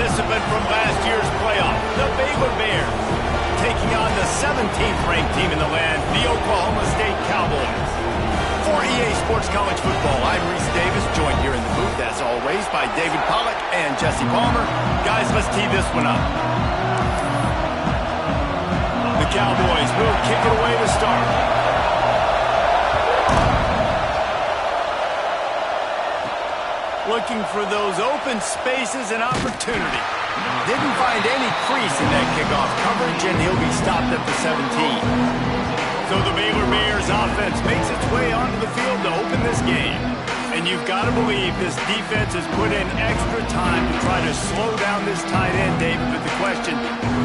participant from last year's playoff, the Baylor Bears, taking on the 17th ranked team in the land, the Oklahoma State Cowboys. For EA Sports College Football, I'm Reese Davis, joined here in the booth, as always, by David Pollack and Jesse Palmer. Guys, let's tee this one up. The Cowboys will kick it away to start. Looking for those open spaces and opportunity. Didn't find any crease in that kickoff coverage, and he'll be stopped at the 17. So the Baylor Bears offense makes its way onto the field to open this game. And you've got to believe this defense has put in extra time to try to slow down this tight end, David, with the question,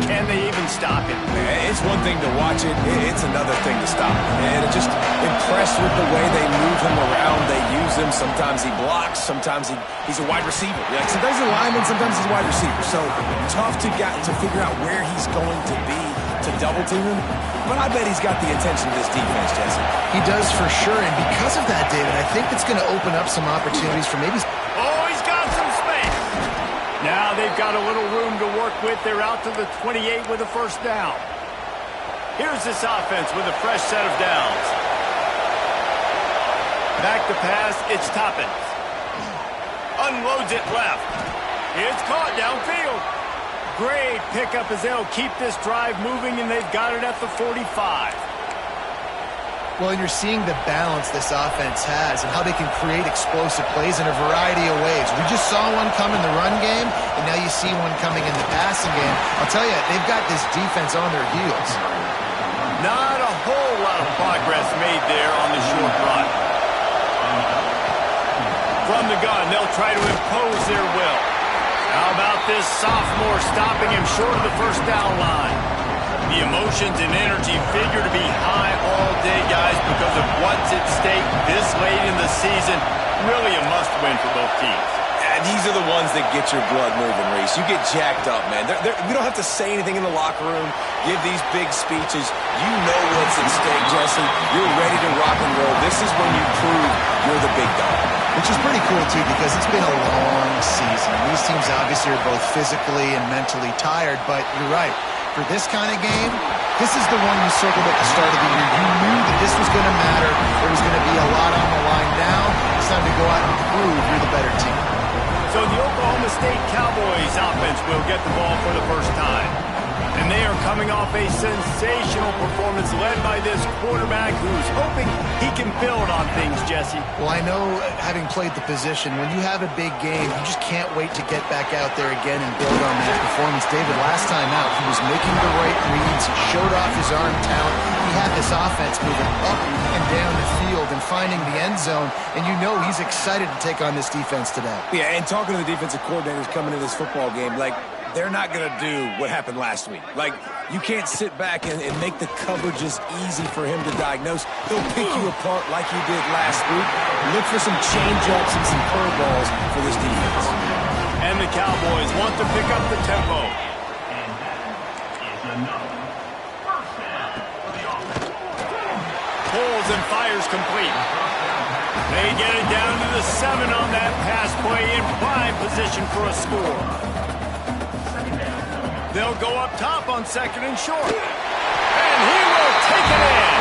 can they even stop him? It's one thing to watch it, it's another thing to stop him. And just impressed with the way they move him around, they use him. Sometimes he blocks, sometimes he's a wide receiver. Like sometimes he's a lineman, sometimes he's a wide receiver. So tough to figure out where he's going to be to double team him. But I bet he's got the attention of this defense, Jesse. He does for sure, and because of that, David, I think it's going to open up some opportunities for maybe... Oh, he's got some space. Now they've got a little room to work with. They're out to the 28 with a first down. Here's this offense with a fresh set of downs. Back to pass, it's Toppins. Unloads it left. It's caught downfield. Great pickup as they'll keep this drive moving, and they've got it at the 45. Well, and you're seeing the balance this offense has and how they can create explosive plays in a variety of ways. We just saw one come in the run game, and now you see one coming in the passing game. I'll tell you, they've got this defense on their heels. Not a whole lot of progress made there on the short run. From the gun, they'll try to impose their will. How about this sophomore stopping him short of the first down line? The emotions and energy figure to be high all day, guys, because of what's at stake this late in the season. Really a must-win for both teams. And these are the ones that get your blood moving, Reese. You get jacked up, man. We don't have to say anything in the locker room, give these big speeches. You know what's at stake, Jesse. You're ready to rock and roll. This is when you prove you're the big dog. Which is pretty cool, too, because it's been a long season. These teams obviously are both physically and mentally tired, but you're right. For this kind of game, this is the one you circled at the start of the year. You knew that this was going to matter. There was going to be a lot on the line. Now it's time to go out and prove you're the better team. So the Oklahoma State Cowboys offense will get the ball for the first time. And they are coming off a sensational performance led by this quarterback who's hoping he can build on things, Jesse. Well, I know, having played the position, when you have a big game, you just can't wait to get back out there again and build on that performance. David, last time out, he was making the right reads. He showed off his arm talent. He had this offense moving up and down the field and finding the end zone, and you know he's excited to take on this defense today. Yeah, and talking to the defensive coordinators coming into this football game, like, they're not going to do what happened last week. Like, you can't sit back and make the coverages easy for him to diagnose. He'll pick you apart like he did last week. Look for some change-ups and some curveballs for this defense. And the Cowboys want to pick up the tempo. Pulls and fires complete. They get it down to the 7 on that pass play in prime position for a score. They'll go up top on 2nd and short. And he will take it in.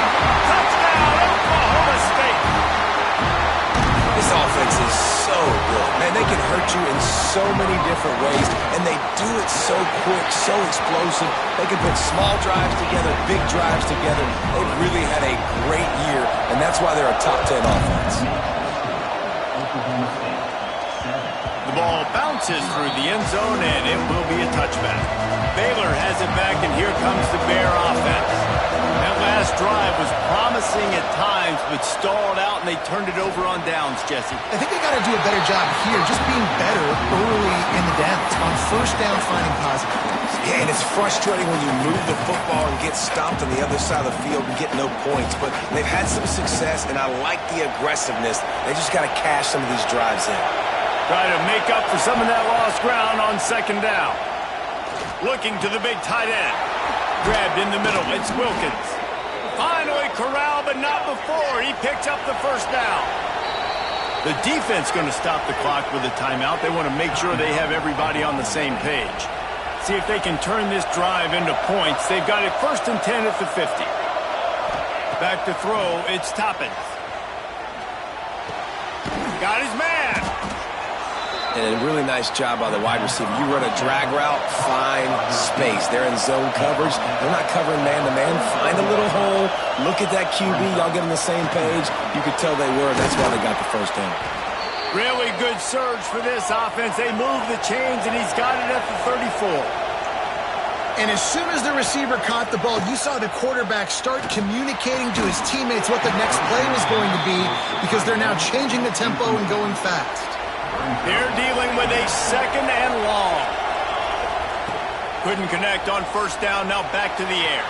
Touchdown, Oklahoma State. This offense is so good. Man, they can hurt you in so many different ways, and they do it so quick, so explosive. They can put small drives together, big drives together. They've really had a great year, and that's why they're a top 10 offense. The ball bounces through the end zone, and it will be a touchback. Baylor has it back, and here comes the Bear offense. That last drive was promising at times, but stalled out, and they turned it over on downs, Jesse. I think they got to do a better job here, just being better early in the downs. On first down, finding positive plays. Yeah, and it's frustrating when you move the football and get stopped on the other side of the field and get no points, but they've had some success, and I like the aggressiveness. They just got to cash some of these drives in. Try to make up for some of that lost ground on 2nd down. Looking to the big tight end. Grabbed in the middle. It's Wilkins. Finally corralled, but not before. He picks up the first down. The defense going to stop the clock with a timeout. They want to make sure they have everybody on the same page. See if they can turn this drive into points. They've got it 1st and 10 at the 50. Back to throw, it's Toppin. Got his man. And a really nice job by the wide receiver. You run a drag route, find space. They're in zone coverage. They're not covering man-to-man. Find a little hole. Look at that QB. Y'all get on the same page. You could tell they were. That's why they got the first down. Really good surge for this offense. They move the chains, and he's got it at the 34. And as soon as the receiver caught the ball, you saw the quarterback start communicating to his teammates what the next play was going to be because they're now changing the tempo and going fast. They're dealing with a 2nd and long. Couldn't connect on 1st down. Now back to the air.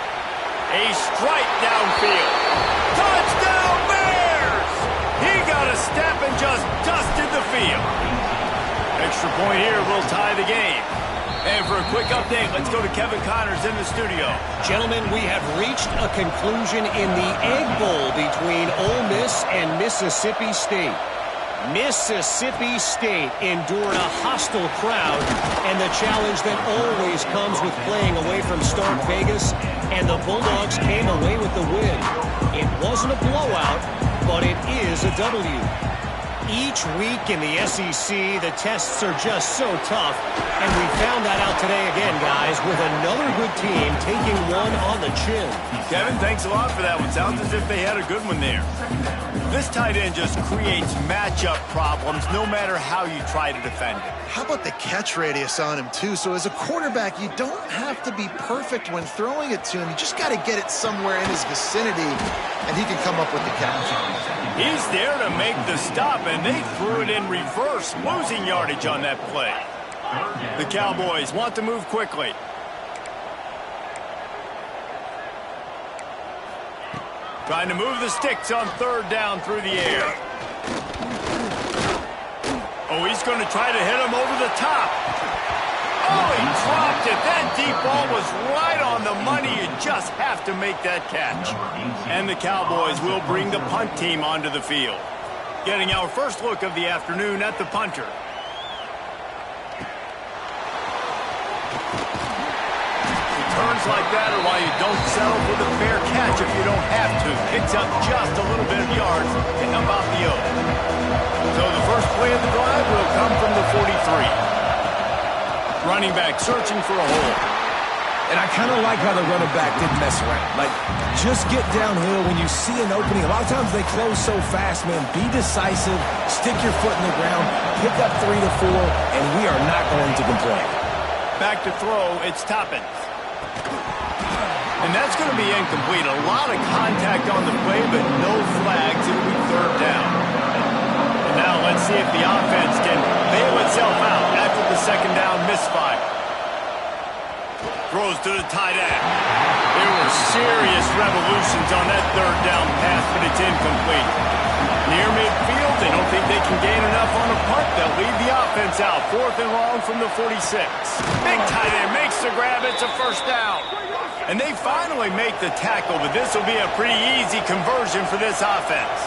A strike downfield. Touchdown Bears! He got a step and just dusted the field. Extra point here will tie the game. And for a quick update, let's go to Kevin Connors in the studio. Gentlemen, we have reached a conclusion in the Egg Bowl between Ole Miss and Mississippi State. Mississippi State endured a hostile crowd and the challenge that always comes with playing away from Stark Vegas, and the Bulldogs came away with the win. It wasn't a blowout, but it is a W. Each week in the SEC, the tests are just so tough, and we found that out today again, guys, with another good team taking one on the chin. Kevin, thanks a lot for that one. Sounds as if they had a good one there. This tight end just creates matchup problems no matter how you try to defend it. How about the catch radius on him, too? So as a quarterback, you don't have to be perfect when throwing it to him. You just got to get it somewhere in his vicinity, and he can come up with the catch. He's there to make the stop, and they threw it in reverse, losing yardage on that play. The Cowboys want to move quickly. Trying to move the sticks on 3rd down through the air. Oh, he's going to try to hit him over the top. Oh, he dropped it. That deep ball was right on the money. You just have to make that catch. And the Cowboys will bring the punt team onto the field. Getting our first look of the afternoon at the punter. Turns like that are why you don't settle for the fair catch if you don't have to. Picks up just a little bit of yards, getting about the O. So the first play of the drive will come from the 43. Running back searching for a hole. And I kind of like how the running back didn't mess around. Like, just get downhill when you see an opening. A lot of times they close so fast, man. Be decisive, stick your foot in the ground, pick up 3 to 4, and we are not going to complain. Back to throw, it's Toppin. And that's going to be incomplete. A lot of contact on the play, but no flags. It'll be 3rd down. And now let's see if the offense can bail itself out after the 2nd down misfire. Throws to the tight end. There were serious revolutions on that 3rd down pass, but it's incomplete. Near midfield, they don't think they can gain enough on a punt. They'll leave the offense out. 4th and long from the 46. Big tight end makes the grab. It's a 1st down. And they finally make the tackle, but this will be a pretty easy conversion for this offense.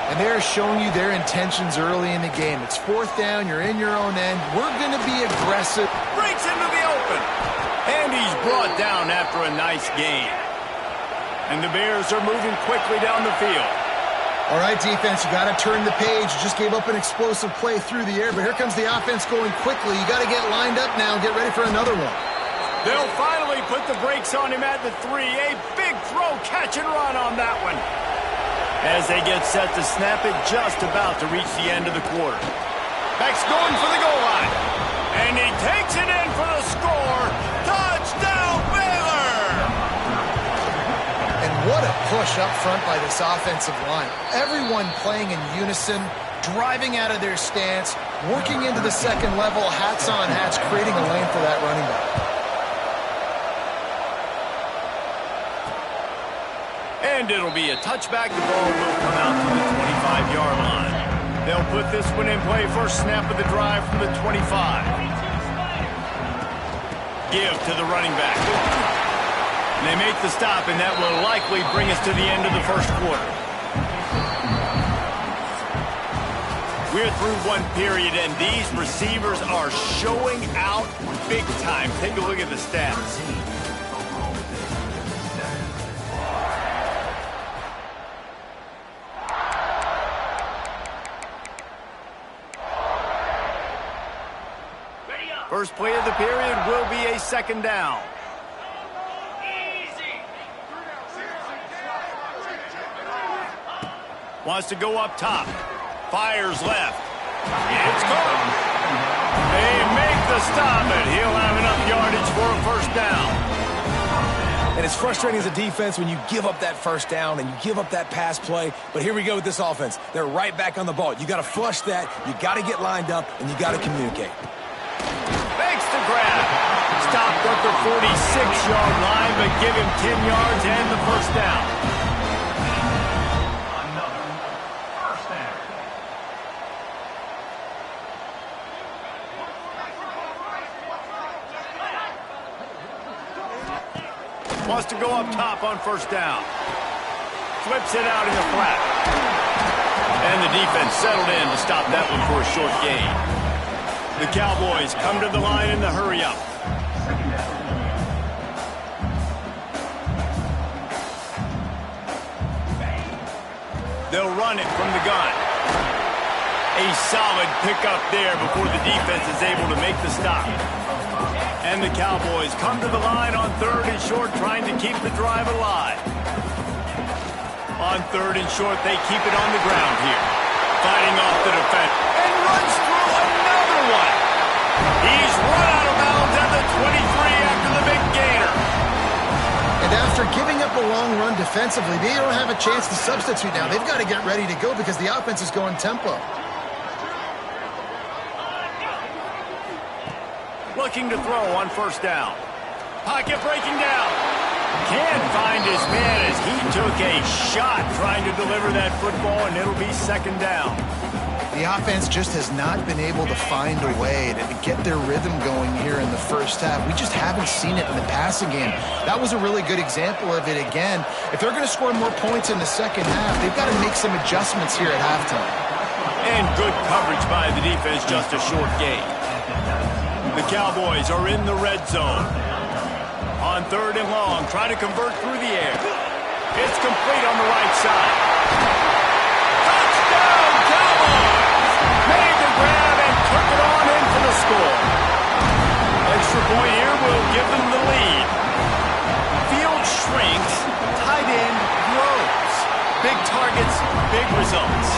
And they're showing you their intentions early in the game. It's 4th down. You're in your own end. We're going to be aggressive. Breaks into the open. And he's brought down after a nice gain. And the Bears are moving quickly down the field. All right, defense, you got to turn the page. You just gave up an explosive play through the air, but here comes the offense going quickly. You got to get lined up now and get ready for another one. They'll finally put the brakes on him at the 3. A big throw, catch and run on that one. As they get set to snap it, just about to reach the end of the quarter. Beck's going for the goal line. And he takes it in for the score. Touchdown, Baylor! And what a push up front by this offensive line. Everyone playing in unison, driving out of their stance, working into the 2nd level, hats on hats, creating a lane for that running back. And it'll be a touchback. The ball will come out to the 25-yard line. They'll put this one in play. First snap of the drive from the 25. Give to the running back. And they make the stop, and that will likely bring us to the end of the first quarter. We're through one period, and these receivers are showing out big time. Take a look at the stats. First play of the period will be a second down. Wants to go up top. Fires left. It's caught. They make the stop, and he'll have enough yardage for a first down. And it's frustrating as a defense when you give up that first down and you give up that pass play. But here we go with this offense. They're right back on the ball. You got to flush that. You got to get lined up, and you got to communicate. Makes the grab. Stopped at the 46-yard line, but give him 10 yards and the first down. Wants to go up top on first down. Flips it out in the flat. And the defense settled in to stop that one for a short gain. The Cowboys come to the line in the hurry-up. They'll run it from the gun. A solid pickup there before the defense is able to make the stop. And the Cowboys come to the line on third and short, trying to keep the drive alive. On third and short, they keep it on the ground here. Fighting off the defense. And runs through another one. He's run out of bounds at the 23 after the big gainer. And after giving up a long run defensively, they don't have a chance to substitute now. They've got to get ready to go because the offense is going tempo. Looking to throw on first down. Pocket breaking down. Can't find his man as he took a shot trying to deliver that football, and it'll be second down. The offense just has not been able to find a way to get their rhythm going here in the first half. We just haven't seen it in the passing game. That was a really good example of it again. If they're going to score more points in the second half, they've got to make some adjustments here at halftime. And good coverage by the defense, just a short gain. The Cowboys are in the red zone. On third and long, try to convert through the air. It's complete on the right side. Touchdown, Cowboys! Made the grab and took it on in for the score. Extra point here will give them the lead. Field shrinks, tight end grows. Big targets, big results.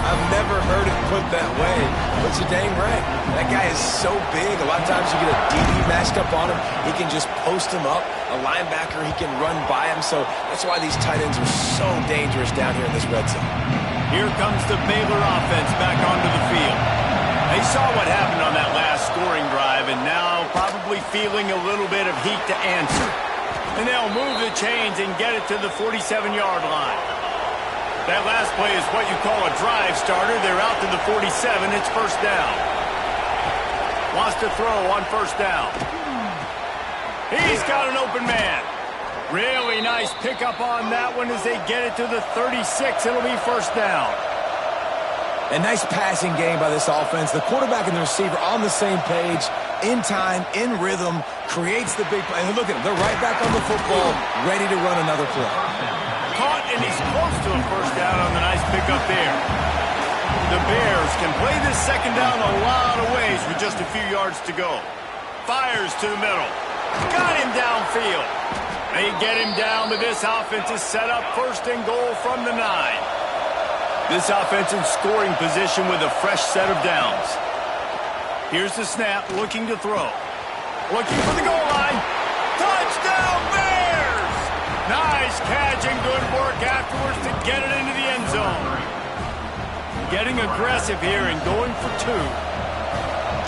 I've never heard it put that way, but you're dang right. That guy is so big. A lot of times you get a DB matched up on him. He can just post him up. A linebacker, he can run by him. So that's why these tight ends are so dangerous down here in this red zone. Here comes the Baylor offense back onto the field. They saw what happened on that last scoring drive, and now probably feeling a little bit of heat to answer. And they'll move the chains and get it to the 47-yard line. That last play is what you call a drive starter. They're out to the 47. It's first down. Wants to throw on first down. He's got an open man. Really nice pickup on that one as they get it to the 36. It'll be first down. A nice passing game by this offense. The quarterback and the receiver on the same page, in time, in rhythm, creates the big play. And look at them. They're right back on the football, ready to run another play. Caught, and he's close to a first down on the nice pickup there. The Bears can play this second down a lot of ways with just a few yards to go. Fires to the middle. Got him downfield. They get him down, but this offense is set up first and goal from the 9. This offense in scoring position with a fresh set of downs. Here's the snap, looking to throw. Looking for the goal line. Touchdown, Bears! Nice catch and good work afterwards to get it into the end zone. Getting aggressive here and going for 2.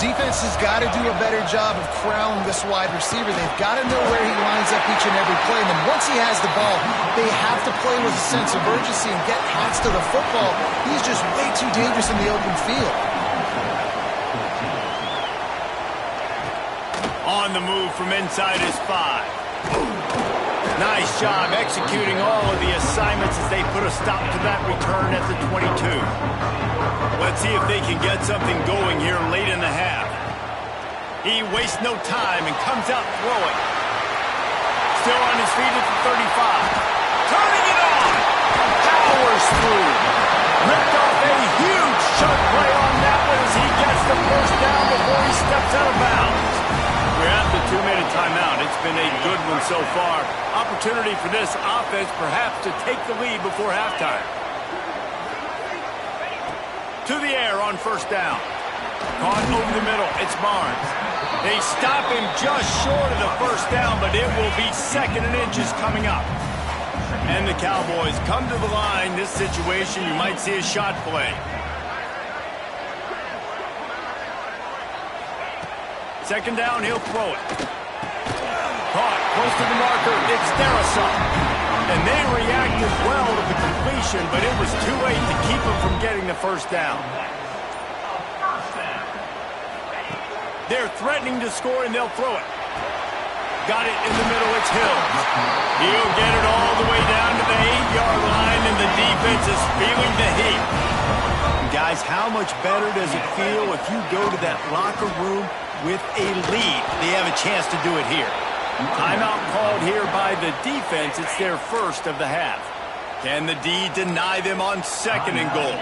Defense has got to do a better job of corralling this wide receiver. They've got to know where he lines up each and every play. And then once he has the ball, they have to play with a sense of urgency and get hats to the football. He's just way too dangerous in the open field. On the move from inside his 5. Nice job executing all of the assignments assignments as they put a stop to that return at the 22. Let's see if they can get something going here late in the half. He wastes no time and comes out throwing. Still on his feet at the 35. Turning it on. Powers through. Ripped off a huge chunk play on that one as he gets the first down before he steps out of bounds. We're at the 2-minute timeout. It's been a good one so far. Opportunity for this offense perhaps to take the lead before halftime. To the air on first down. Caught over the middle. It's Barnes. They stop him just short of the first down, but it will be 2nd and inches coming up. And the Cowboys come to the line. This situation, you might see a shot play. Second down, he'll throw it. Caught close to the marker. It's Darrisaw. And they reacted well to the completion, but it was too late to keep him from getting the first down. They're threatening to score, and they'll throw it. Got it in the middle. It's Hill. He'll get it all the way down to the 8-yard line, and the defense is feeling the heat. Guys, how much better does it feel if you go to that locker room with a lead? They have a chance to do it here. Timeout called here by the defense. It's their first of the half. Can the D deny them on 2nd and goal?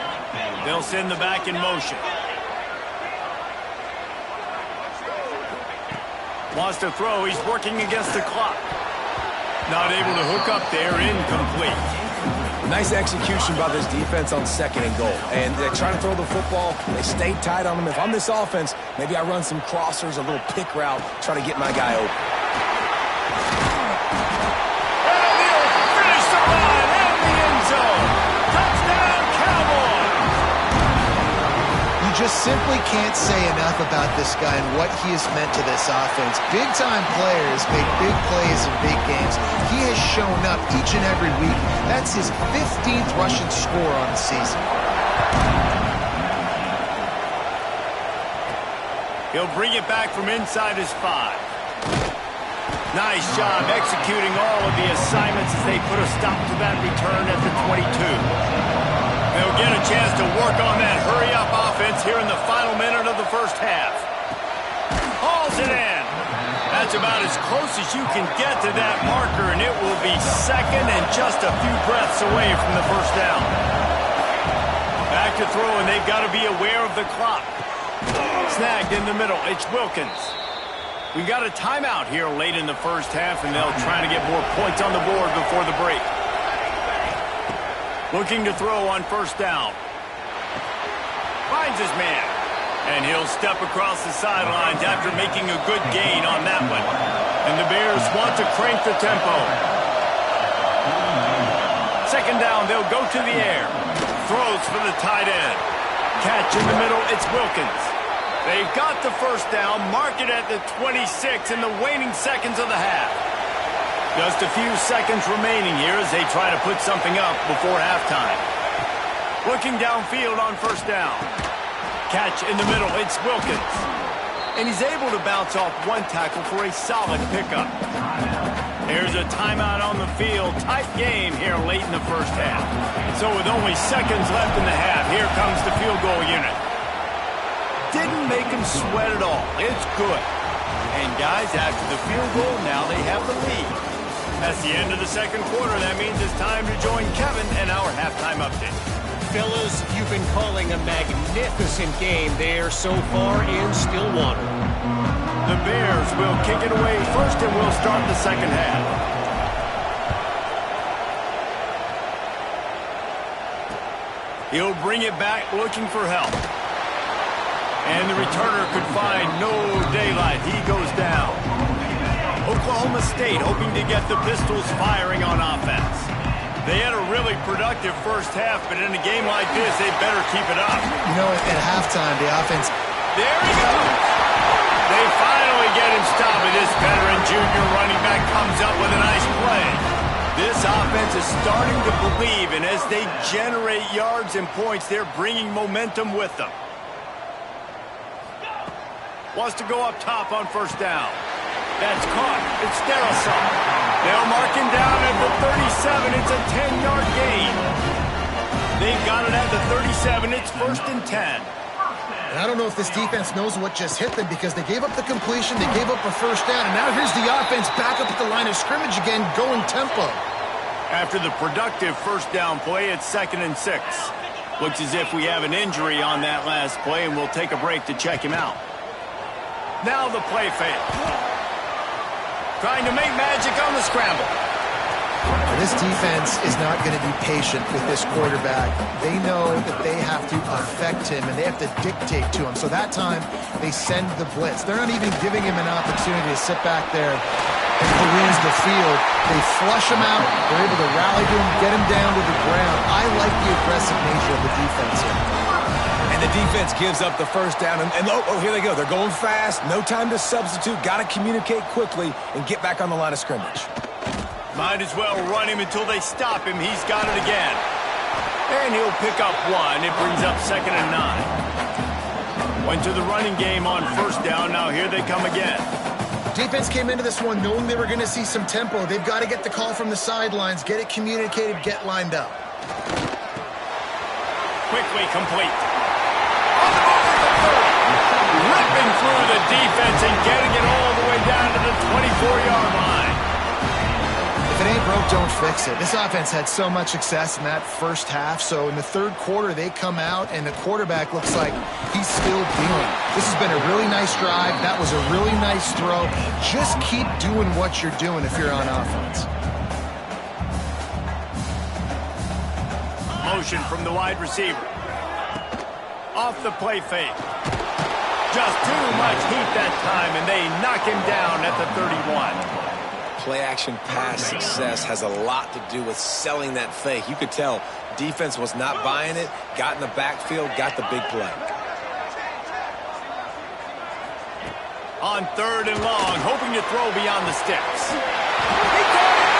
They'll send the back in motion. Wants to throw. He's working against the clock. Not able to hook up there. Incomplete. Nice execution by this defense on 2nd and goal. And they try to throw the football. They stay tight on them. If I'm this offense, maybe I run some crossers, a little pick route, try to get my guy open. And he'll finish the line in the end zone. Touchdown, Cowboys! You just simply can't say enough about this guy and what he has meant to this offense. Big-time players make big plays in big games. He has shown up each and every week. That's his 15th rushing score on the season. He'll bring it back from inside his 5. Nice job executing all of the assignments as they put a stop to that return at the 22. They'll get a chance to work on that hurry-up offense here in the final minute of the first half. Hauls it in. That's about as close as you can get to that marker, and it will be 2nd and just a few breaths away from the first down. Back to throw, and they've got to be aware of the clock. Snagged in the middle. It's Wilkins. We got a timeout here late in the first half, and they'll try to get more points on the board before the break. Looking to throw on first down. Finds his man. And he'll step across the sidelines after making a good gain on that one. And the Bears want to crank the tempo. Second down, they'll go to the air. Throws for the tight end. Catch in the middle, it's Wilkins. They've got the first down, mark it at the 26 in the waning seconds of the half. Just a few seconds remaining here as they try to put something up before halftime. Looking downfield on first down. Catch in the middle, it's Wilkins. And he's able to bounce off one tackle for a solid pickup. Here's a timeout on the field. Tight game here late in the first half. So with only seconds left in the half, here comes the field goal unit. Didn't make him sweat at all. It's good. And guys, after the field goal, now they have the lead. That's the end of the second quarter. That means it's time to join Kevin and our halftime update. Fellas, you've been calling a magnificent game there so far in Stillwater. The Bears will kick it away first, and we'll start the second half. He'll bring it back looking for help. And the returner could find no daylight. He goes down. Oklahoma State hoping to get the Pistols firing on offense. They had a really productive first half, but in a game like this, they better keep it up. You know, at halftime, the offense... There he goes! They finally get him stopped, and this veteran junior running back comes up with a nice play. This offense is starting to believe, and as they generate yards and points, they're bringing momentum with them. Wants to go up top on first down. That's caught. It's Sterilson. They'll mark him down at the 37. It's a 10-yard gain. They've got it at the 37. It's 1st and 10. And I don't know if this defense knows what just hit them because they gave up the completion, they gave up a first down, and now here's the offense back up at the line of scrimmage again, going tempo. After the productive first down play, it's 2nd and 6. Looks as if we have an injury on that last play, and we'll take a break to check him out. Now the play fake. Trying to make magic on the scramble. This defense is not going to be patient with this quarterback. They know that they have to affect him, and they have to dictate to him. So that time, they send the blitz. They're not even giving him an opportunity to sit back there and peruse the field. They flush him out. They're able to rally to him, get him down to the ground. I like the aggressive nature of the defense here. And the defense gives up the first down. And here they go. They're going fast. No time to substitute. Got to communicate quickly and get back on the line of scrimmage. Might as well run him until they stop him. He's got it again. And he'll pick up 1. It brings up 2nd and 9. Went to the running game on first down. Now here they come again. Defense came into this one knowing they were going to see some tempo. They've got to get the call from the sidelines, get it communicated, get lined up. Quickly complete. On the move at the 30. Ripping through the defense and getting it all the way down to the 24-yard line. If it ain't broke, don't fix it. This offense had so much success in that first half, so in the third quarter, they come out, and the quarterback looks like he's still dealing. This has been a really nice drive. That was a really nice throw. Just keep doing what you're doing if you're on offense. Motion from the wide receiver. Off the play fake. Just too much heat that time, and they knock him down at the 31. Play-action pass success has a lot to do with selling that fake. You could tell defense was not buying it, got in the backfield, got the big play. On 3rd and long, hoping to throw beyond the sticks. He caught it!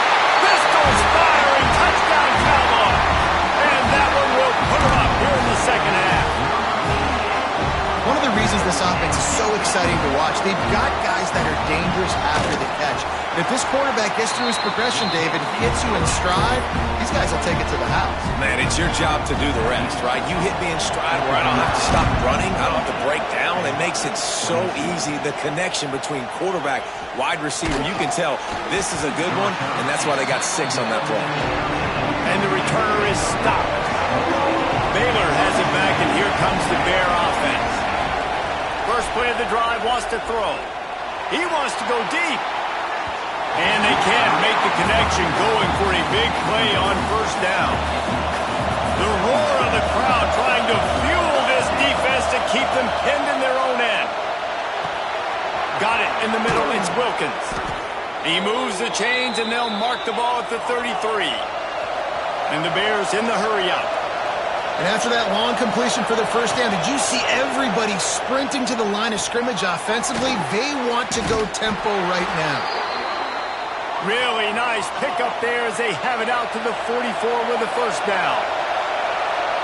Pistols firing! Touchdown, Cowboy! And that one will put him up here in the second half. One of the reasons this offense is so exciting to watch, they've got guys that are dangerous after the catch. If this quarterback gets through his progression, David, he hits you in stride, these guys will take it to the house. Man, it's your job to do the rest, right? You hit me in stride where I don't have to stop running, I don't have to break down. It makes it so easy, the connection between quarterback, wide receiver. You can tell this is a good one, and that's why they got 6 on that play. And the returner is stopped. Baylor has it back, and here comes the Bear offense. First play of the drive wants to throw. He wants to go deep. And they can't make the connection, going for a big play on first down. The roar of the crowd trying to fuel this defense to keep them pinned in their own end. Got it in the middle, it's Wilkins. He moves the chains and they'll mark the ball at the 33. And the Bears in the hurry up. And after that long completion for the first down, did you see everybody sprinting to the line of scrimmage offensively? They want to go tempo right now. Really nice pickup there as they have it out to the 44 with the first down.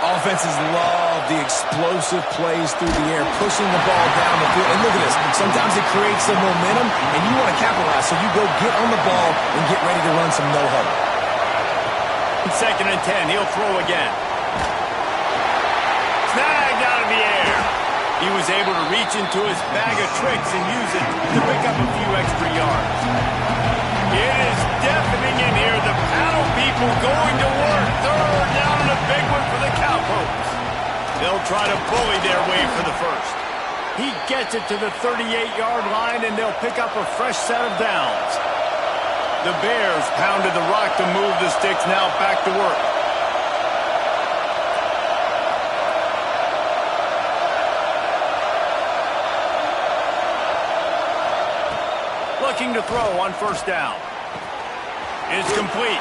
Offenses love the explosive plays through the air, pushing the ball down the field. And look at this. Sometimes it creates some momentum, and you want to capitalize, so you go get on the ball and get ready to run some no-huddle. 2nd and 10. He'll throw again. Snagged out of the air. He was able to reach into his bag of tricks and use it to pick up a few extra yards. It is deafening in here. The paddle people going to work. 3rd down and a big one for the Cowpokes. They'll try to bully their way for the first. He gets it to the 38-yard line, and they'll pick up a fresh set of downs. The Bears pounded the rock to move the sticks. Now back to work. Looking to throw on first down. It's complete.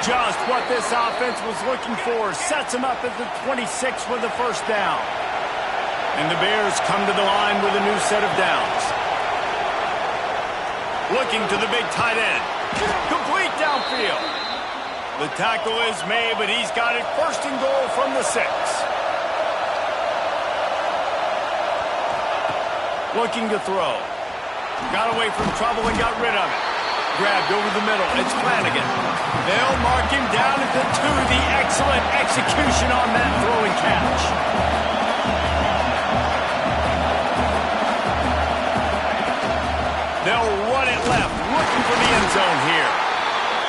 Just what this offense was looking for. Sets him up at the 26 with the first down. And the Bears come to the line with a new set of downs. Looking to the big tight end. Complete downfield. The tackle is made, but he's got it 1st and goal from the 6. Looking to throw. Got away from trouble and got rid of it. Grabbed over the middle. It's Flanagan. They'll mark him down at the 2. The excellent execution on that throw and catch. They'll run it left, looking for the end zone here.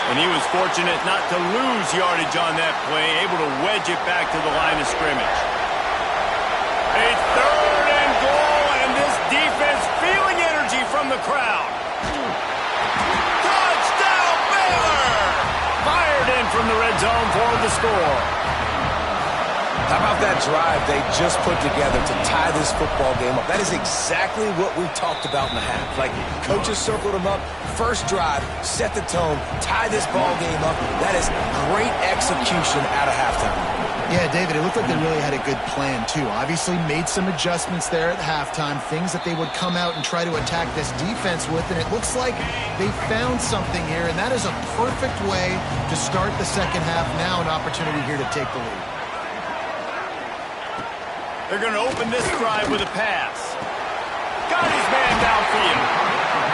And he was fortunate not to lose yardage on that play, able to wedge it back to the line of scrimmage. A 3rd and goal, and this defense feeling energy from the crowd. Touchdown, Baylor! Fired in from the red zone for the score. How about that drive they just put together to tie this football game up? That is exactly what we talked about in the half. Like, coaches circled them up. First drive, set the tone, tie this ball game up. That is great execution out of halftime. Yeah, David, it looked like they really had a good plan, too. Obviously made some adjustments there at halftime, things that they would come out and try to attack this defense with, and it looks like they found something here, and that is a perfect way to start the second half. Now an opportunity here to take the lead. They're going to open this drive with a pass. Got his man downfield.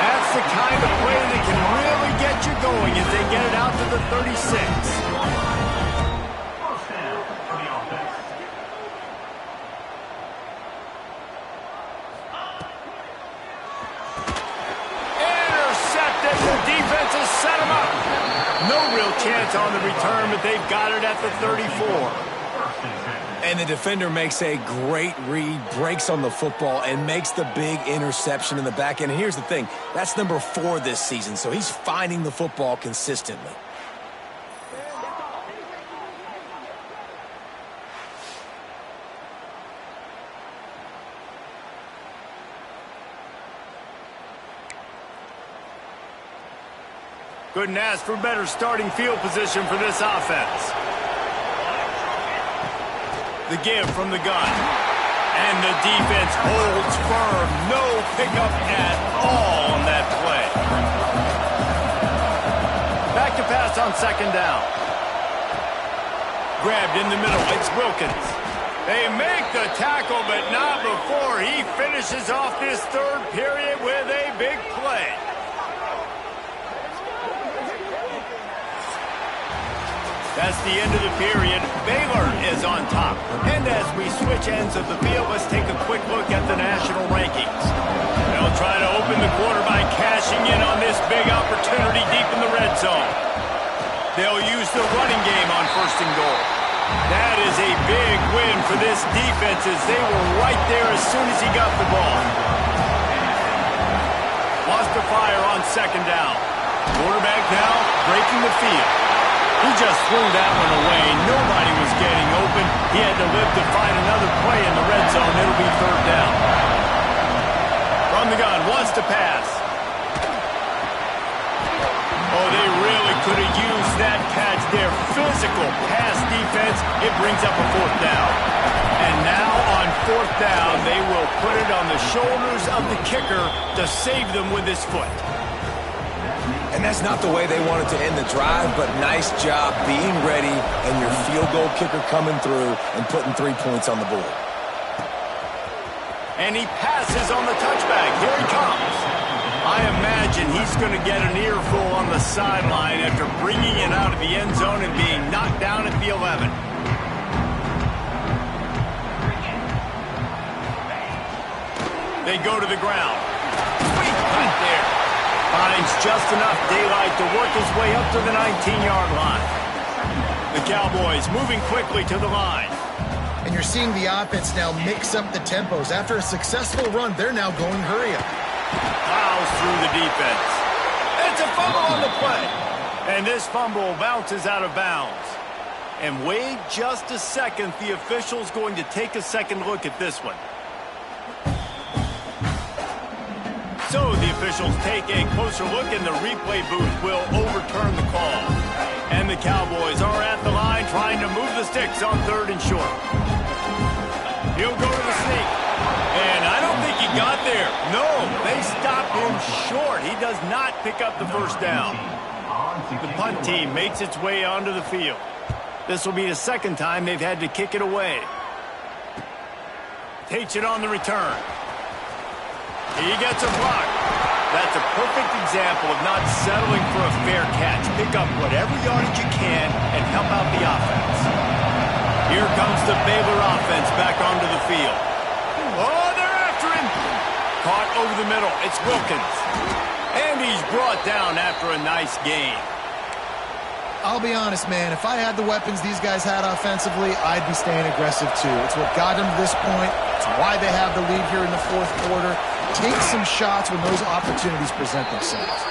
That's the kind of play that can really get you going as they get it out to the 36. Intercepted. The defense has set him up. No real chance on the return, but they've got it at the 34. And the defender makes a great read, breaks on the football, and makes the big interception in the back end. And here's the thing, that's number 4 this season, so he's finding the football consistently. Couldn't ask for better starting field position for this offense. The give from the gun. And the defense holds firm. No pickup at all on that play. Back to pass on second down. Grabbed in the middle. It's Wilkins. They make the tackle, but not before he finishes off this 3rd period with a big play. That's the end of the period. Baylor is on top. And as we switch ends of the field, let's take a quick look at the national rankings. They'll try to open the quarter by cashing in on this big opportunity deep in the red zone. They'll use the running game on 1st and goal. That is a big win for this defense as they were right there as soon as he got the ball. Lost to fire on 2nd down. Quarterback now breaking the field. He just threw that one away. Nobody was getting open. He had to live to find another play in the red zone. It'll be 3rd down. From the gun, wants to pass. Oh, they really could have used that catch there. Physical pass defense. It brings up a 4th down. And now on 4th down, they will put it on the shoulders of the kicker to save them with his foot. And that's not the way they wanted to end the drive, but nice job being ready and your field goal kicker coming through and putting 3 points on the board. And he passes on the touchback. Here he comes. I imagine he's going to get an earful on the sideline after bringing it out of the end zone and being knocked down at the 11. They go to the ground. Sweet cut there. Finds just enough daylight to work his way up to the 19-yard line. The Cowboys moving quickly to the line. And you're seeing the offense now mix up the tempos. After a successful run, they're now going hurry up. Plows through the defense. It's a fumble on the play. And this fumble bounces out of bounds. And wait just a second. The official's going to take a second look at this one. So the officials take a closer look, and the replay booth will overturn the call. And the Cowboys are at the line trying to move the sticks on 3rd and short. He'll go to the sneak. And I don't think he got there. No, they stopped him short. He does not pick up the 1st down. The punt team makes its way onto the field. This will be the 2nd time they've had to kick it away. Takes it on the return. He gets a block. That's a perfect example of not settling for a fair catch. Pick up whatever yardage you can and help out the offense. Here comes the Baylor offense back onto the field. Oh, they're after him. Caught over the middle. It's Wilkins. And he's brought down after a nice gain. I'll be honest, man. If I had the weapons these guys had offensively, I'd be staying aggressive too. It's what got them to this point. It's why they have the lead here in the fourth quarter. Take some shots when those opportunities present themselves.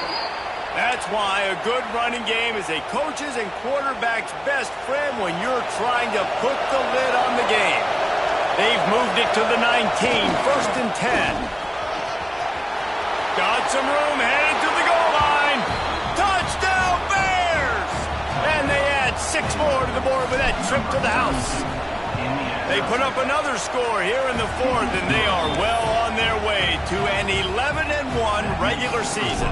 That's why a good running game is a coach's and quarterback's best friend when you're trying to put the lid on the game. They've moved it to the 19, 1st and 10. Got some room, headed to the goal line. Touchdown, Bears! And they add 6 more to the board with that trip to the house. They put up another score here in the 4th, and they are well on their way to an 11-1 regular season.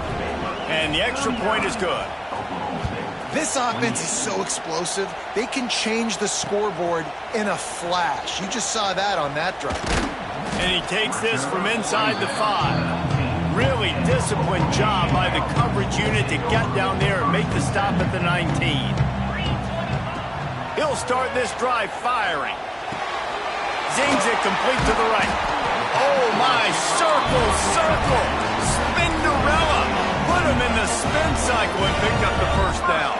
And the extra point is good. This offense is so explosive, they can change the scoreboard in a flash. You just saw that on that drive. And he takes this from inside the 5. Really disciplined job by the coverage unit to get down there and make the stop at the 19. He'll start this drive firing. Zings it complete to the right. Oh, my. Circle, circle. Spinderella. Put him in the spin cycle and picked up the first down.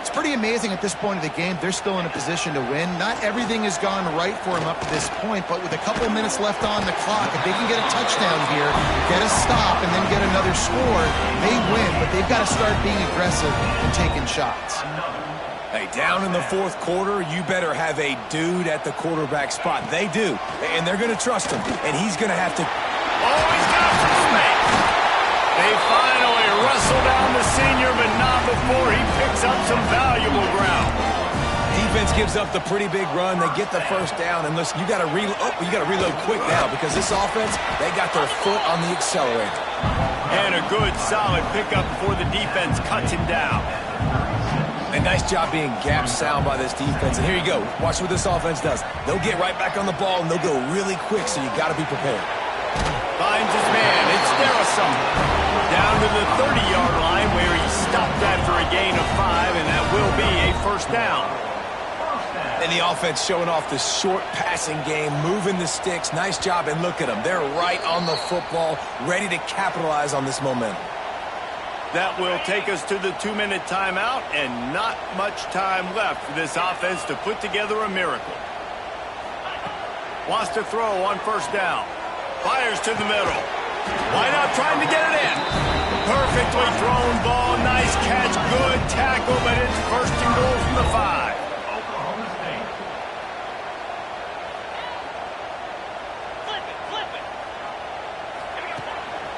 It's pretty amazing at this point of the game. They're still in a position to win. Not everything has gone right for them up to this point, but with a couple minutes left on the clock, if they can get a touchdown here, get a stop, and then get another score, they win. But they've got to start being aggressive and taking shots. Hey, down in the fourth quarter, you better have a dude at the quarterback spot. They do, and they're going to trust him, and he's going to have to... Oh, he's got some space. They finally wrestle down the senior, but not before he picks up some valuable ground. Defense gives up the pretty big run. They get the first down, and listen, you got to reload quick now because this offense, they got their foot on the accelerator. And a good, solid pickup before the defense cuts him down. A nice job being gap sound by this defense. And here you go. Watch what this offense does. They'll get right back on the ball, and they'll go really quick, so you got to be prepared. Finds his man. It's Darrison. Down to the 30-yard line where he stopped after a gain of 5, and that will be a first down. And the offense showing off the short passing game, moving the sticks. Nice job, and look at them. They're right on the football, ready to capitalize on this momentum. That will take us to the 2-minute timeout, and not much time left for this offense to put together a miracle. Wants to throw on first down. Fires to the middle. Why not trying to get it in? Perfectly thrown ball. Nice catch. Good tackle, but it's 1st and goal from the 5.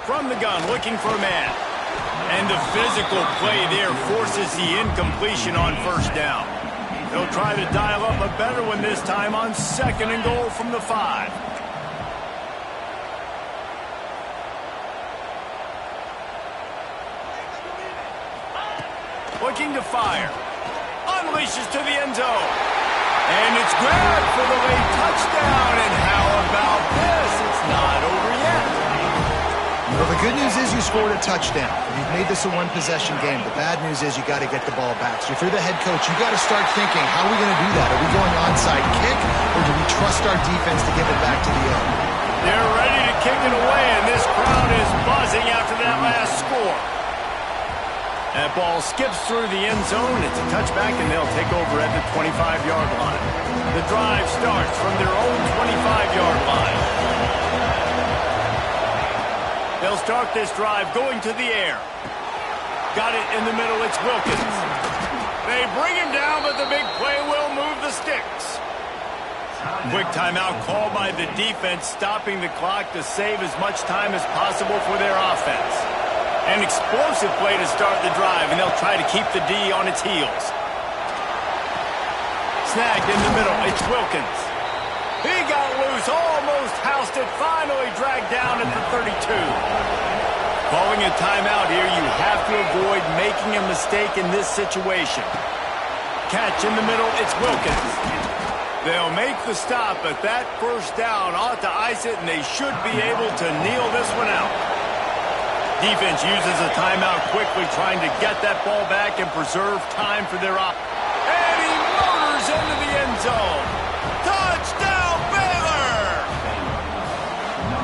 From the gun, looking for a man. And the physical play there forces the incompletion on first down. They'll try to dial up a better one this time on 2nd and goal from the 5. Looking to fire. Unleashes to the end zone. And it's grabbed for the late touchdown. And how about this? It's not over yet. Well, the good news is you scored a touchdown. You've made this a one-possession game. The bad news is you got to get the ball back. So if you're the head coach, you got to start thinking, how are we going to do that? Are we going onside kick, or do we trust our defense to give it back to the end? They're ready to kick it away, and this crowd is buzzing after that last score. That ball skips through the end zone. It's a touchback, and they'll take over at the 25-yard line. The drive starts from their own 25-yard line. They'll start this drive going to the air. Got it in the middle. It's Wilkins. They bring him down, but the big play will move the sticks. Quick timeout called by the defense, stopping the clock to save as much time as possible for their offense. An explosive play to start the drive, and they'll try to keep the D on its heels. Snagged in the middle. It's Wilkins. He got loose, almost housed it, finally dragged down at the 32. Calling a timeout here, you have to avoid making a mistake in this situation. Catch in the middle, it's Wilkins. They'll make the stop, but that first down ought to ice it, and they should be able to kneel this one out. Defense uses a timeout quickly, trying to get that ball back and preserve time for their op. And he motors into the end zone. Touchdown, Baylor!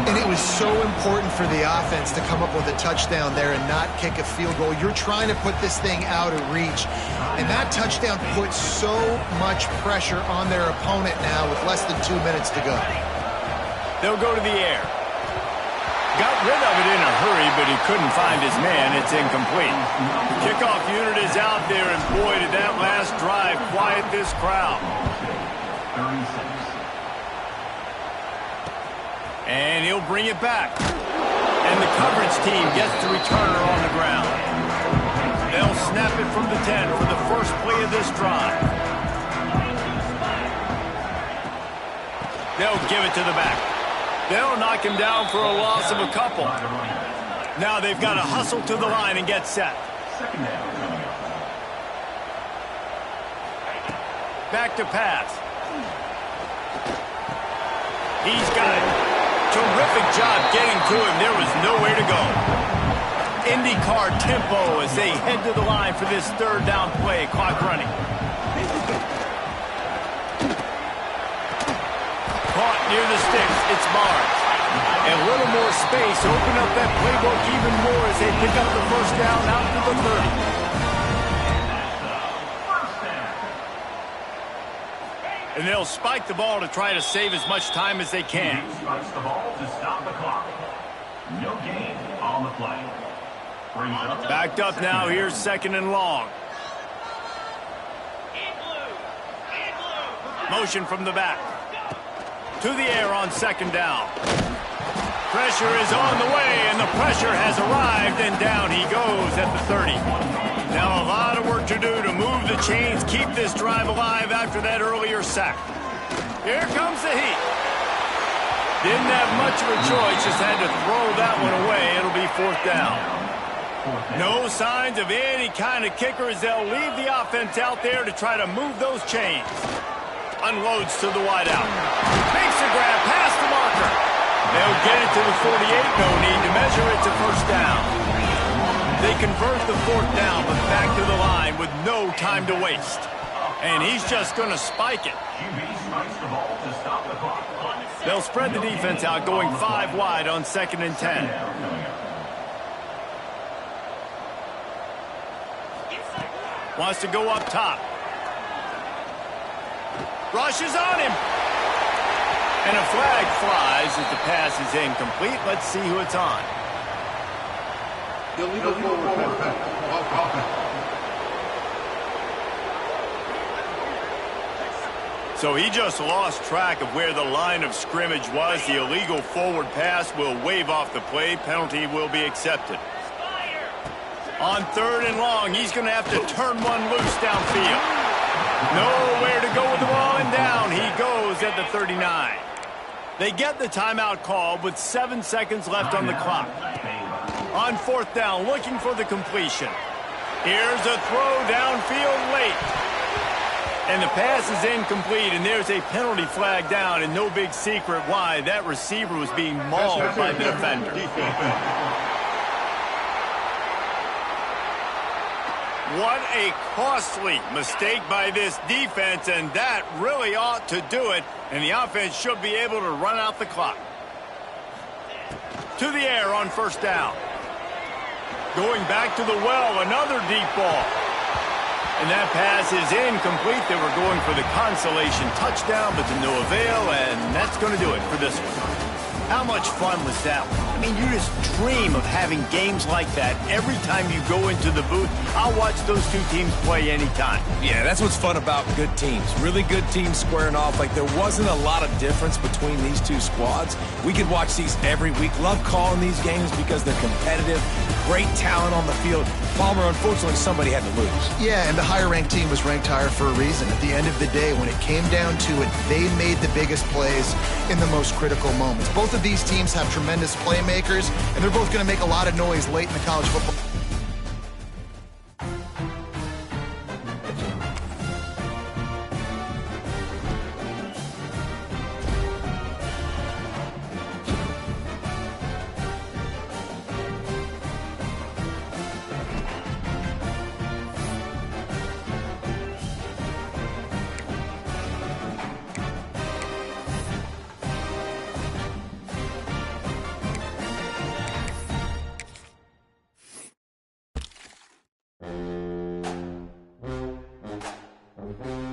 And it was so important for the offense to come up with a touchdown there and not kick a field goal. You're trying to put this thing out of reach. And that touchdown puts so much pressure on their opponent now with less than 2 minutes to go. They'll go to the air. Got rid of it in a hurry, but he couldn't find his man. It's incomplete. The kickoff unit is out there, and boy, did that last drive quiet this crowd. And he'll bring it back. And the coverage team gets the returner on the ground. They'll snap it from the 10 for the first play of this drive. They'll give it to the back. They'll knock him down for a loss of a couple. Now they've got to hustle to the line and get set. Back to pass. He's got it. Terrific job getting to him. There was nowhere to go. IndyCar tempo as they head to the line for this third down play. Clock running. Caught near the sticks. It's Barnes. A little more space. Open up that playbook even more as they pick up the first down out to the 30. And they'll spike the ball to try to save as much time as they can. Spikes the ball to stop the clock. No gain on the play. Backed up now. Here's second and long. Motion from the back. To the air on second down. Pressure is on the way, and the pressure has arrived, and down he goes at the 30. Now a lot of work to do to move the chains, keep this drive alive after that earlier sack. Here comes the heat. Didn't have much of a choice, just had to throw that one away. It'll be fourth down. No signs of any kind of kicker as they'll leave the offense out there to try to move those chains. Unloads to the wideout. Makes the grab past the marker. They'll get it to the 48. No need to measure. It's a first down. They convert the fourth down, but back to the line with no time to waste. And he's just going to spike it. They'll spread the defense out, going 5 wide on second and 10. Wants to go up top. Rushes on him. And a flag flies as the pass is incomplete. Let's see who it's on. Illegal forward pass. So he just lost track of where the line of scrimmage was. The illegal forward pass will wave off the play. Penalty will be accepted. On third and long, he's going to have to turn one loose downfield. Nowhere to go with the ball, and down he goes at the 39. They get the timeout call with 7 seconds left on the clock. On fourth down, looking for the completion. Here's a throw downfield late. And the pass is incomplete, and there's a penalty flag down, and no big secret why. That receiver was being mauled by the defender. What a costly mistake by this defense, and that really ought to do it, and the offense should be able to run out the clock. To the air on first down. Going back to the well, another deep ball. And that pass is incomplete. They were going for the consolation touchdown, but to no avail, and that's going to do it for this one. How much fun was that one? I mean, you just dream of having games like that every time you go into the booth. I'll watch those two teams play anytime. Yeah, that's what's fun about good teams. Really good teams squaring off. Like, there wasn't a lot of difference between these two squads. We could watch these every week. Love calling these games because they're competitive. Great talent on the field. Palmer, unfortunately, somebody had to lose. Yeah, and the higher-ranked team was ranked higher for a reason. At the end of the day, when it came down to it, they made the biggest plays in the most critical moments. Both of these teams have tremendous playmakers, and they're both going to make a lot of noise late in the college football. game.